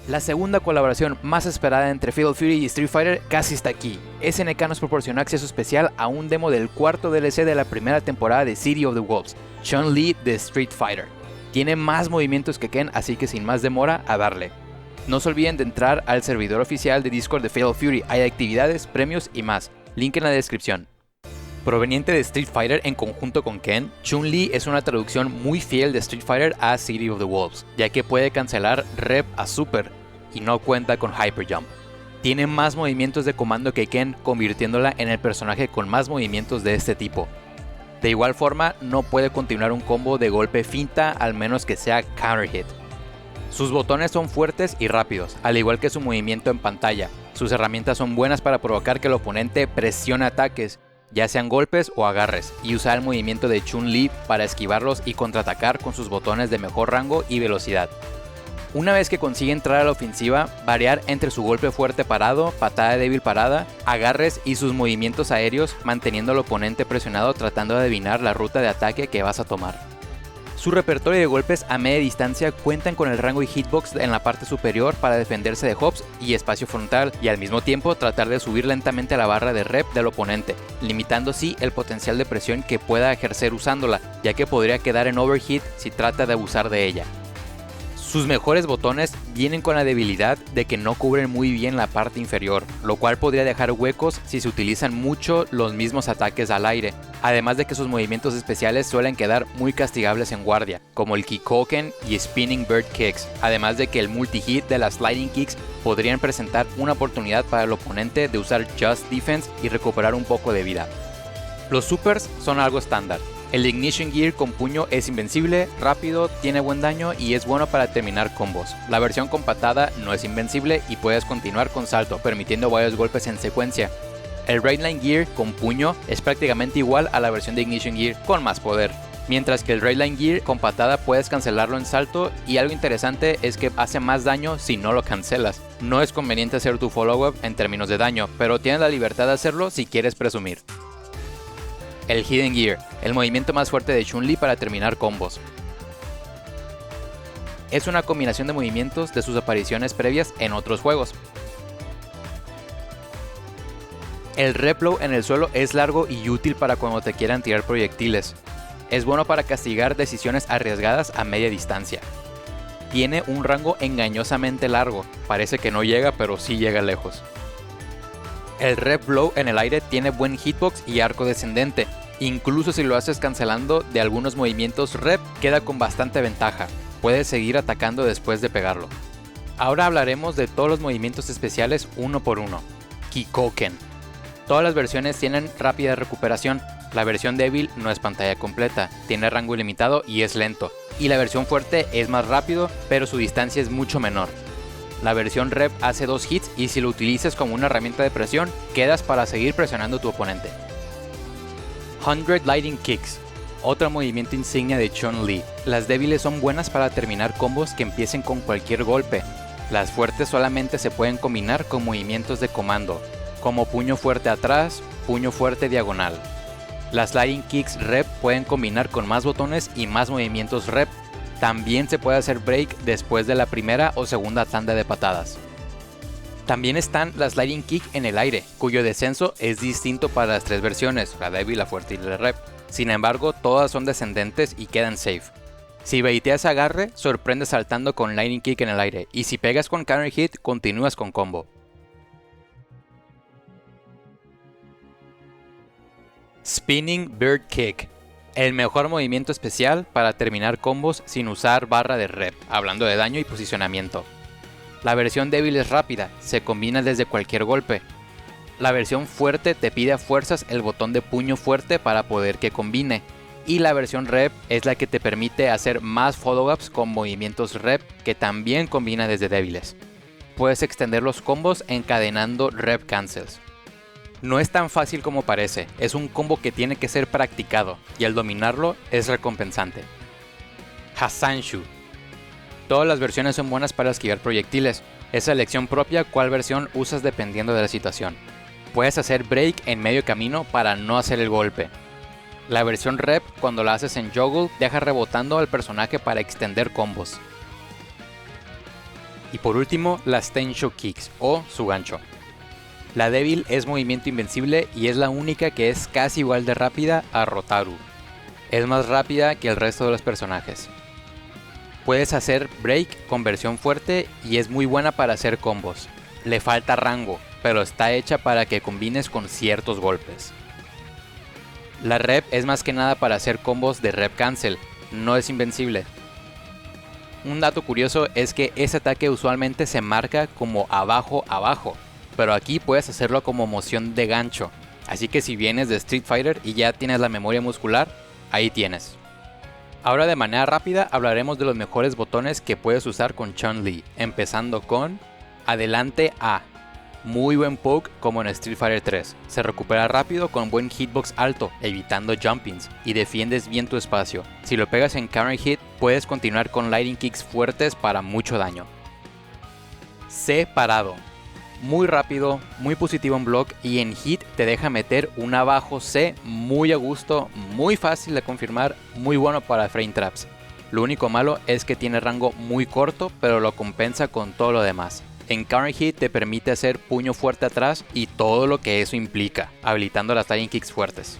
La segunda colaboración más esperada entre Fatal Fury y Street Fighter casi está aquí. SNK nos proporcionó acceso especial a un demo del cuarto DLC de la primera temporada de City of the Wolves, Chun-Li de Street Fighter. Tiene más movimientos que Ken, así que sin más demora, a darle. No se olviden de entrar al servidor oficial de Discord de Fatal Fury, hay actividades, premios y más, link en la descripción. Proveniente de Street Fighter en conjunto con Ken, Chun-Li es una traducción muy fiel de Street Fighter a City of the Wolves, ya que puede cancelar Rep a Super y no cuenta con Hyper Jump. Tiene más movimientos de comando que Ken, convirtiéndola en el personaje con más movimientos de este tipo. De igual forma, no puede continuar un combo de golpe finta al menos que sea Counter Hit. Sus botones son fuertes y rápidos, al igual que su movimiento en pantalla. Sus herramientas son buenas para provocar que el oponente presione ataques, ya sean golpes o agarres, y usar el movimiento de Chun-Li para esquivarlos y contraatacar con sus botones de mejor rango y velocidad. Una vez que consigue entrar a la ofensiva, variar entre su golpe fuerte parado, patada débil parada, agarres y sus movimientos aéreos, manteniendo al oponente presionado tratando de adivinar la ruta de ataque que vas a tomar. Su repertorio de golpes a media distancia cuentan con el rango y hitbox en la parte superior para defenderse de hops y espacio frontal, y al mismo tiempo tratar de subir lentamente a la barra de rep del oponente, limitando así el potencial de presión que pueda ejercer usándola, ya que podría quedar en overhit si trata de abusar de ella. Sus mejores botones vienen con la debilidad de que no cubren muy bien la parte inferior, lo cual podría dejar huecos si se utilizan mucho los mismos ataques al aire, además de que sus movimientos especiales suelen quedar muy castigables en guardia, como el Kikoken y Spinning Bird Kicks, además de que el multi-hit de las Sliding Kicks podrían presentar una oportunidad para el oponente de usar Just Defense y recuperar un poco de vida. Los supers son algo estándar. El Ignition Gear con puño es invencible, rápido, tiene buen daño y es bueno para terminar combos. La versión con patada no es invencible y puedes continuar con salto, permitiendo varios golpes en secuencia. El Raidline Gear con puño es prácticamente igual a la versión de Ignition Gear con más poder, mientras que el Raidline Gear con patada puedes cancelarlo en salto, y algo interesante es que hace más daño si no lo cancelas. No es conveniente hacer tu follow-up en términos de daño, pero tienes la libertad de hacerlo si quieres presumir. El Hidden Gear, el movimiento más fuerte de Chun-Li para terminar combos. Es una combinación de movimientos de sus apariciones previas en otros juegos. El Replow en el suelo es largo y útil para cuando te quieran tirar proyectiles. Es bueno para castigar decisiones arriesgadas a media distancia. Tiene un rango engañosamente largo, parece que no llega pero sí llega lejos. El Rep Blow en el aire tiene buen hitbox y arco descendente, incluso si lo haces cancelando de algunos movimientos Rep queda con bastante ventaja, puedes seguir atacando después de pegarlo. Ahora hablaremos de todos los movimientos especiales uno por uno. Kikoken. Todas las versiones tienen rápida recuperación, la versión débil no es pantalla completa, tiene rango ilimitado y es lento, y la versión fuerte es más rápido pero su distancia es mucho menor. La versión Rep hace 2 hits y si lo utilizas como una herramienta de presión, quedas para seguir presionando a tu oponente. 100 Lightning Kicks, otro movimiento insignia de Chun-Li. Las débiles son buenas para terminar combos que empiecen con cualquier golpe. Las fuertes solamente se pueden combinar con movimientos de comando, como puño fuerte atrás, puño fuerte diagonal. Las Sliding Kicks Rep pueden combinar con más botones y más movimientos Rep. También se puede hacer break después de la primera o segunda tanda de patadas. También están las Sliding Kick en el aire, cuyo descenso es distinto para las tres versiones, la débil, la fuerte y la Rep. Sin embargo, todas son descendentes y quedan safe. Si baiteas agarre, sorprende saltando con Lightning Kick en el aire, y si pegas con Counter Hit, continúas con combo. Spinning Bird Kick. El mejor movimiento especial para terminar combos sin usar barra de rep, hablando de daño y posicionamiento. La versión débil es rápida, se combina desde cualquier golpe. La versión fuerte te pide a fuerzas el botón de puño fuerte para poder que combine. Y la versión rep es la que te permite hacer más follow-ups con movimientos rep que también combina desde débiles. Puedes extender los combos encadenando rep cancels. No es tan fácil como parece, es un combo que tiene que ser practicado y al dominarlo es recompensante. Hasanshu. Todas las versiones son buenas para esquivar proyectiles, es elección propia cuál versión usas dependiendo de la situación. Puedes hacer break en medio camino para no hacer el golpe. La versión rep, cuando la haces en juggle, deja rebotando al personaje para extender combos. Y por último, las Tensho Kicks o su gancho. La débil es movimiento invencible y es la única que es casi igual de rápida a Rotaru. Es más rápida que el resto de los personajes. Puedes hacer break con versión fuerte y es muy buena para hacer combos. Le falta rango, pero está hecha para que combines con ciertos golpes. La rep es más que nada para hacer combos de rep cancel, no es invencible. Un dato curioso es que ese ataque usualmente se marca como abajo abajo, pero aquí puedes hacerlo como moción de gancho, así que si vienes de Street Fighter y ya tienes la memoria muscular, ahí tienes. Ahora de manera rápida hablaremos de los mejores botones que puedes usar con Chun-Li, empezando con Adelante A. Muy buen poke como en Street Fighter 3, se recupera rápido con buen hitbox alto, evitando jumpings, y defiendes bien tu espacio. Si lo pegas en counter hit, puedes continuar con lightning kicks fuertes para mucho daño. C parado. Muy rápido, muy positivo en block y en hit te deja meter un abajo C muy a gusto, muy fácil de confirmar, muy bueno para frame traps. Lo único malo es que tiene rango muy corto, pero lo compensa con todo lo demás. En counter hit te permite hacer puño fuerte atrás y todo lo que eso implica, habilitando las lightning kicks fuertes.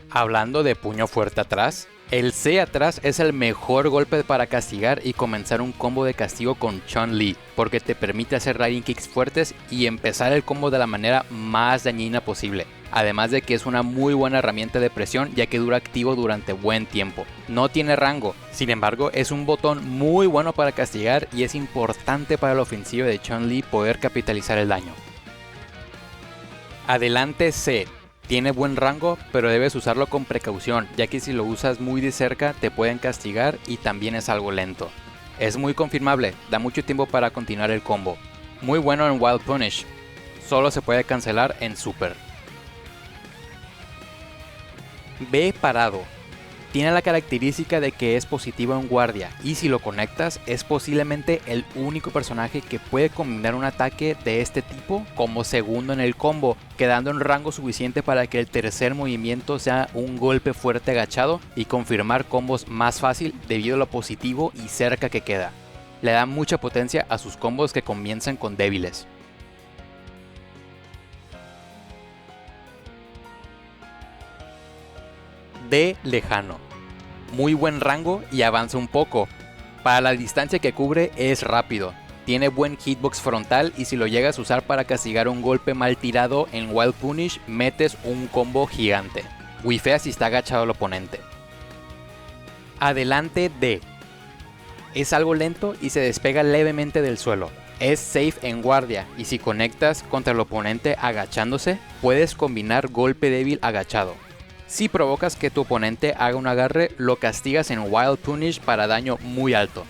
Hablando de puño fuerte atrás, el C atrás es el mejor golpe para castigar y comenzar un combo de castigo con Chun-Li, porque te permite hacer lightning kicks fuertes y empezar el combo de la manera más dañina posible. Además de que es una muy buena herramienta de presión ya que dura activo durante buen tiempo. No tiene rango, sin embargo es un botón muy bueno para castigar y es importante para la ofensiva de Chun-Li poder capitalizar el daño. Adelante C. Tiene buen rango, pero debes usarlo con precaución, ya que si lo usas muy de cerca te pueden castigar y también es algo lento. Es muy confirmable, da mucho tiempo para continuar el combo. Muy bueno en Wild Punish, solo se puede cancelar en Super. B parado. Tiene la característica de que es positivo en guardia y si lo conectas es posiblemente el único personaje que puede combinar un ataque de este tipo como segundo en el combo, quedando en rango suficiente para que el tercer movimiento sea un golpe fuerte agachado y confirmar combos más fácil debido a lo positivo y cerca que queda. Le da mucha potencia a sus combos que comienzan con débiles. D lejano. Muy buen rango y avanza un poco. Para la distancia que cubre es rápido. Tiene buen hitbox frontal y si lo llegas a usar para castigar un golpe mal tirado en Wild Punish, metes un combo gigante. Wifea si está agachado el oponente. Adelante D. Es algo lento y se despega levemente del suelo. Es safe en guardia y si conectas contra el oponente agachándose, puedes combinar golpe débil agachado. Si provocas que tu oponente haga un agarre, lo castigas en Wild Punish para daño muy alto.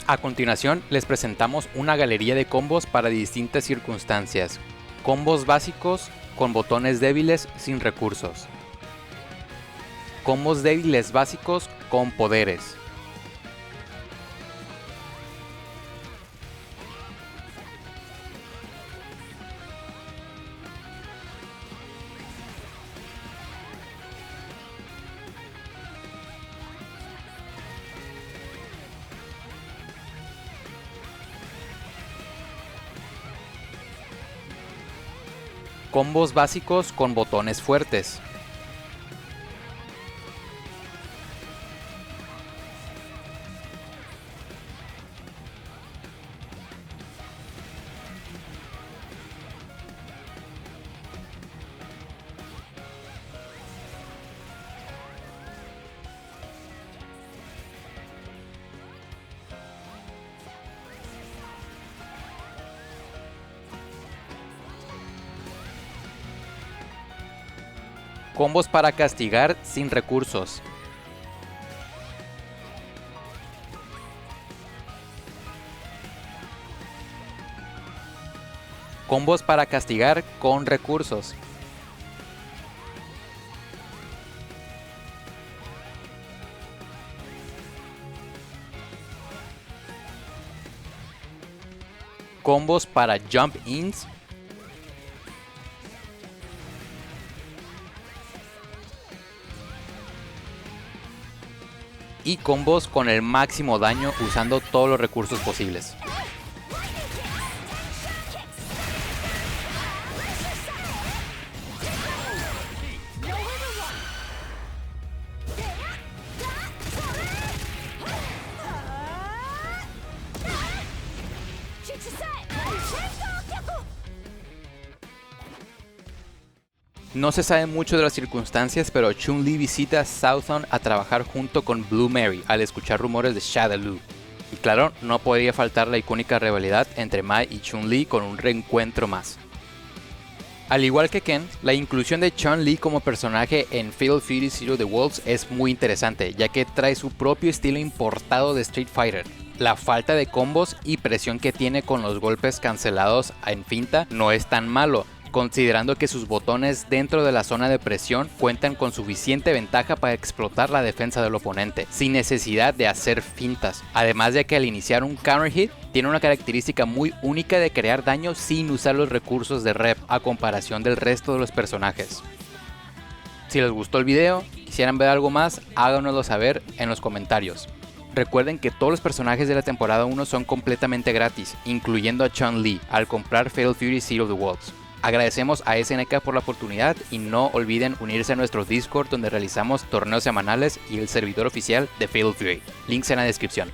A continuación les presentamos una galería de combos para distintas circunstancias. Combos básicos con botones débiles sin recursos. Combos débiles básicos con poderes. Combos básicos con botones fuertes. Combos para castigar sin recursos. Combos para castigar con recursos. Combos para jump ins. y combos con el máximo daño usando todos los recursos posibles. No se sabe mucho de las circunstancias, pero Chun-Li visita Southon a trabajar junto con Blue Mary al escuchar rumores de Shadaloo. Y claro, no podría faltar la icónica rivalidad entre Mai y Chun-Li con un reencuentro más. Al igual que Ken, la inclusión de Chun-Li como personaje en Fatal Fury Zero The Worlds es muy interesante, ya que trae su propio estilo importado de Street Fighter. La falta de combos y presión que tiene con los golpes cancelados en finta no es tan malo, considerando que sus botones dentro de la zona de presión cuentan con suficiente ventaja para explotar la defensa del oponente, sin necesidad de hacer fintas. Además de que al iniciar un counter hit, tiene una característica muy única de crear daño sin usar los recursos de rep, a comparación del resto de los personajes. Si les gustó el video, quisieran ver algo más, háganoslo saber en los comentarios. Recuerden que todos los personajes de la temporada 1 son completamente gratis, incluyendo a Chun-Li, al comprar Fatal Fury Zero The Worlds. Agradecemos a SNK por la oportunidad y no olviden unirse a nuestro Discord donde realizamos torneos semanales y el servidor oficial de Fatal Fury. Links en la descripción.